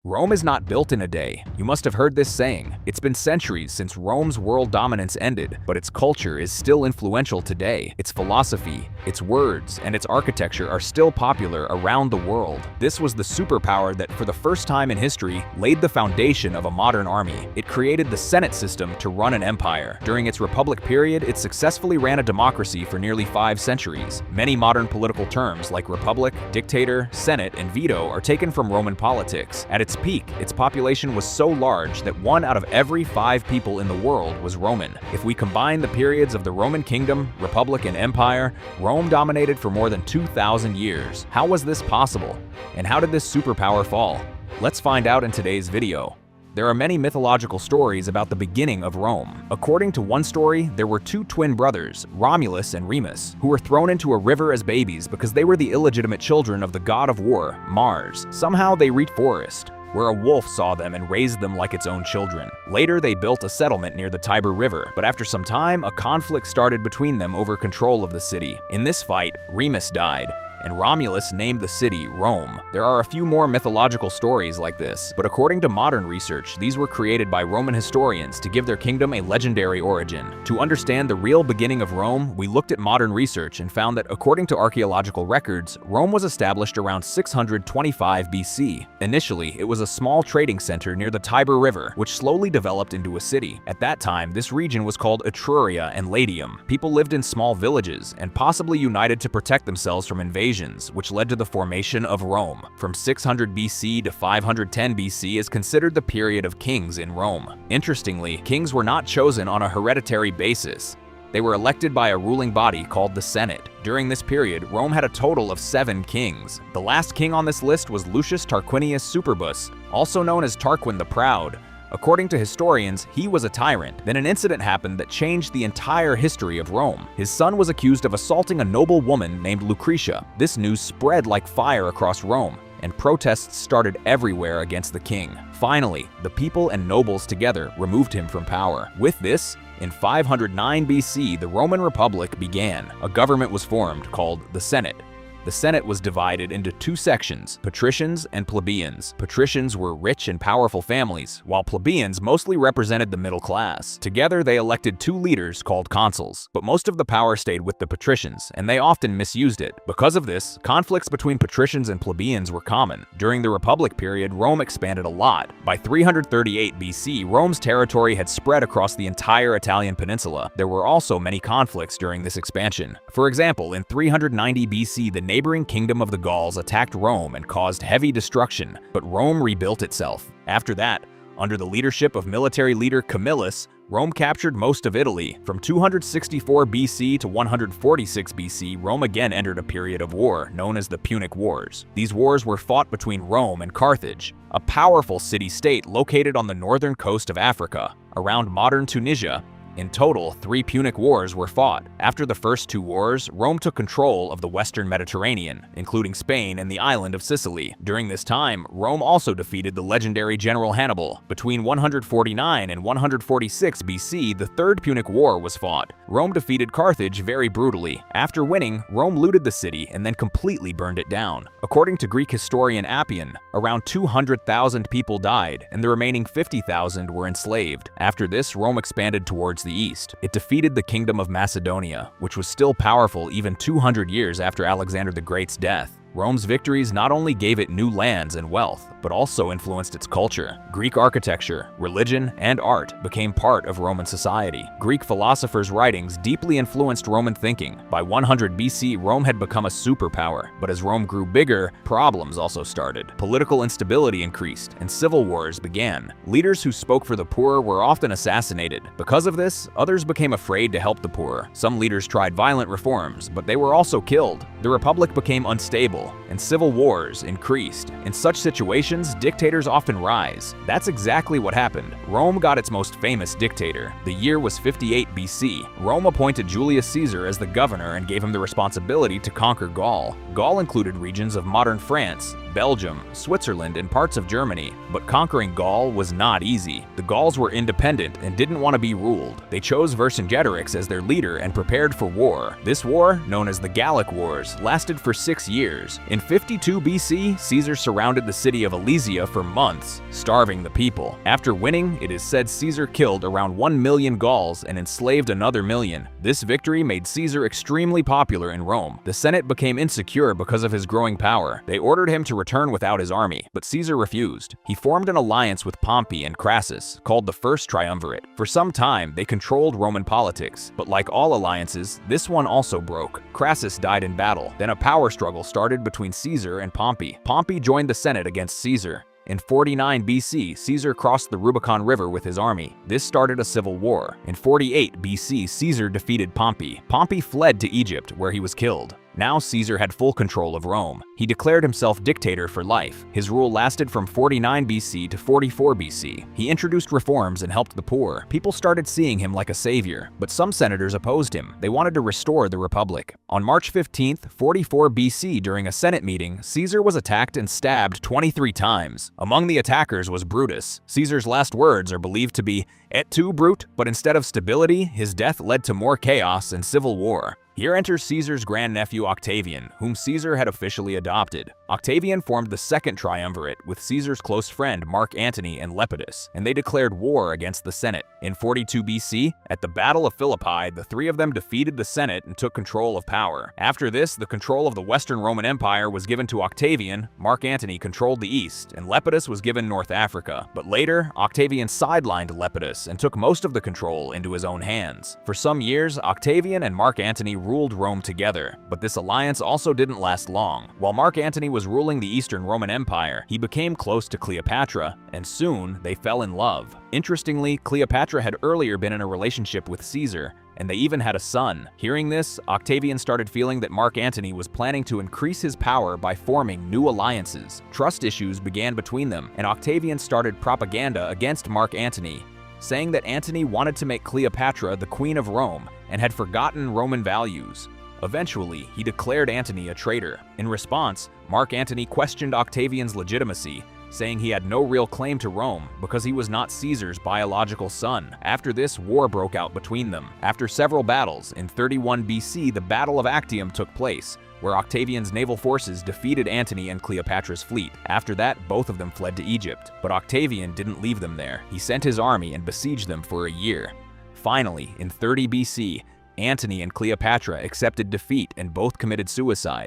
Rome is not built in a day. You must have heard this saying. It's been centuries since Rome's world dominance ended, but its culture is still influential today. Its philosophy, its words, and its architecture are still popular around the world. This was the superpower that, for the first time in history, laid the foundation of a modern army. It created the Senate system to run an empire. During its Republic period, it successfully ran a democracy for nearly 5 centuries. Many modern political terms like republic, dictator, senate, and veto are taken from Roman politics. At its peak, its population was so large that 1 out of every 5 people in the world was Roman. If we combine the periods of the Roman Kingdom, Republic, and Empire, Rome dominated for more than 2,000 years. How was this possible? And how did this superpower fall? Let's find out in today's video. There are many mythological stories about the beginning of Rome. According to one story, there were 2 twin brothers, Romulus and Remus, who were thrown into a river as babies because they were the illegitimate children of the god of war, Mars. Somehow they reached forest, where a wolf saw them and raised them like its own children. Later, they built a settlement near the Tiber River, but after some time, a conflict started between them over control of the city. In this fight, Remus died, and Romulus named the city Rome. There are a few more mythological stories like this, but according to modern research, these were created by Roman historians to give their kingdom a legendary origin. To understand the real beginning of Rome, we looked at modern research and found that according to archaeological records, Rome was established around 625 BC. Initially, it was a small trading center near the Tiber River, which slowly developed into a city. At that time, this region was called Etruria and Latium. People lived in small villages and possibly united to protect themselves from invasion, which led to the formation of Rome. From 600 BC to 510 BC is considered the period of kings in Rome. Interestingly, kings were not chosen on a hereditary basis. They were elected by a ruling body called the Senate. During this period, Rome had a total of 7 kings. The last king on this list was Lucius Tarquinius Superbus, also known as Tarquin the Proud. According to historians, he was a tyrant. Then an incident happened that changed the entire history of Rome. His son was accused of assaulting a noble woman named Lucretia. This news spread like fire across Rome, and protests started everywhere against the king. Finally, the people and nobles together removed him from power. With this, in 509 BC, the Roman Republic began. A government was formed called the Senate. The Senate was divided into 2 sections, patricians and plebeians. Patricians were rich and powerful families, while plebeians mostly represented the middle class. Together, they elected 2 leaders called consuls, but most of the power stayed with the patricians, and they often misused it. Because of this, conflicts between patricians and plebeians were common. During the Republic period, Rome expanded a lot. By 338 BC, Rome's territory had spread across the entire Italian peninsula. There were also many conflicts during this expansion. For example, in 390 BC, the neighboring kingdom of the Gauls attacked Rome and caused heavy destruction, but Rome rebuilt itself. After that, under the leadership of military leader Camillus, Rome captured most of Italy. From 264 BC to 146 BC, Rome again entered a period of war known as the Punic Wars. These wars were fought between Rome and Carthage, a powerful city-state located on the northern coast of Africa, around modern Tunisia. In total, 3 Punic Wars were fought. After the first 2 wars, Rome took control of the western Mediterranean, including Spain and the island of Sicily. During this time, Rome also defeated the legendary General Hannibal. Between 149 and 146 BC, the Third Punic War was fought. Rome defeated Carthage very brutally. After winning, Rome looted the city and then completely burned it down. According to Greek historian Appian, around 200,000 people died, and the remaining 50,000 were enslaved. After this, Rome expanded towards the east. It defeated the Kingdom of Macedonia, which was still powerful even 200 years after Alexander the Great's death. Rome's victories not only gave it new lands and wealth, but also influenced its culture. Greek architecture, religion, and art became part of Roman society. Greek philosophers' writings deeply influenced Roman thinking. By 100 BC, Rome had become a superpower, but as Rome grew bigger, problems also started. Political instability increased, and civil wars began. Leaders who spoke for the poor were often assassinated. Because of this, others became afraid to help the poor. Some leaders tried violent reforms, but they were also killed. The Republic became unstable, and civil wars increased. In such situations, dictators often rise. That's exactly what happened. Rome got its most famous dictator. The year was 58 BC. Rome appointed Julius Caesar as the governor and gave him the responsibility to conquer Gaul. Gaul included regions of modern France, Belgium, Switzerland, and parts of Germany. But conquering Gaul was not easy. The Gauls were independent and didn't want to be ruled. They chose Vercingetorix as their leader and prepared for war. This war, known as the Gallic Wars, lasted for 6 years. In 52 BC, Caesar surrounded the city of Alesia for months, starving the people. After winning, it is said Caesar killed around 1 million Gauls and enslaved another million. This victory made Caesar extremely popular in Rome. The Senate became insecure because of his growing power. They ordered him to return without his army, but Caesar refused. He formed an alliance with Pompey and Crassus, called the First Triumvirate. For some time, they controlled Roman politics, but like all alliances, this one also broke. Crassus died in battle. Then a power struggle started between Caesar and Pompey. Pompey joined the Senate against Caesar. In 49 BC, Caesar crossed the Rubicon River with his army. This started a civil war. In 48 BC, Caesar defeated Pompey. Pompey fled to Egypt, where he was killed. Now Caesar had full control of Rome. He declared himself dictator for life. His rule lasted from 49 BC to 44 BC. He introduced reforms and helped the poor. People started seeing him like a savior, but some senators opposed him. They wanted to restore the republic. On March 15th, 44 BC, during a Senate meeting, Caesar was attacked and stabbed 23 times. Among the attackers was Brutus. Caesar's last words are believed to be, "Et tu, Brute?" But instead of stability, his death led to more chaos and civil war. Here enters Caesar's grandnephew Octavian, whom Caesar had officially adopted. Octavian formed the Second Triumvirate with Caesar's close friend Mark Antony and Lepidus, and they declared war against the Senate. In 42 BC, at the Battle of Philippi, the three of them defeated the Senate and took control of power. After this, the control of the Western Roman Empire was given to Octavian, Mark Antony controlled the East, and Lepidus was given North Africa. But later, Octavian sidelined Lepidus and took most of the control into his own hands. For some years, Octavian and Mark Antony ruled Rome together, but this alliance also didn't last long. While Mark Antony was ruling the Eastern Roman Empire, he became close to Cleopatra, and soon they fell in love. Interestingly, Cleopatra had earlier been in a relationship with Caesar, and they even had a son. Hearing this, Octavian started feeling that Mark Antony was planning to increase his power by forming new alliances. Trust issues began between them, and Octavian started propaganda against Mark Antony, saying that Antony wanted to make Cleopatra the Queen of Rome and had forgotten Roman values. Eventually, he declared Antony a traitor. In response, Mark Antony questioned Octavian's legitimacy, saying he had no real claim to Rome because he was not Caesar's biological son. After this, war broke out between them. After several battles, in 31 BC, the Battle of Actium took place, where Octavian's naval forces defeated Antony and Cleopatra's fleet. After that, both of them fled to Egypt. But Octavian didn't leave them there. He sent his army and besieged them for a year. Finally, in 30 BC, Antony and Cleopatra accepted defeat and both committed suicide.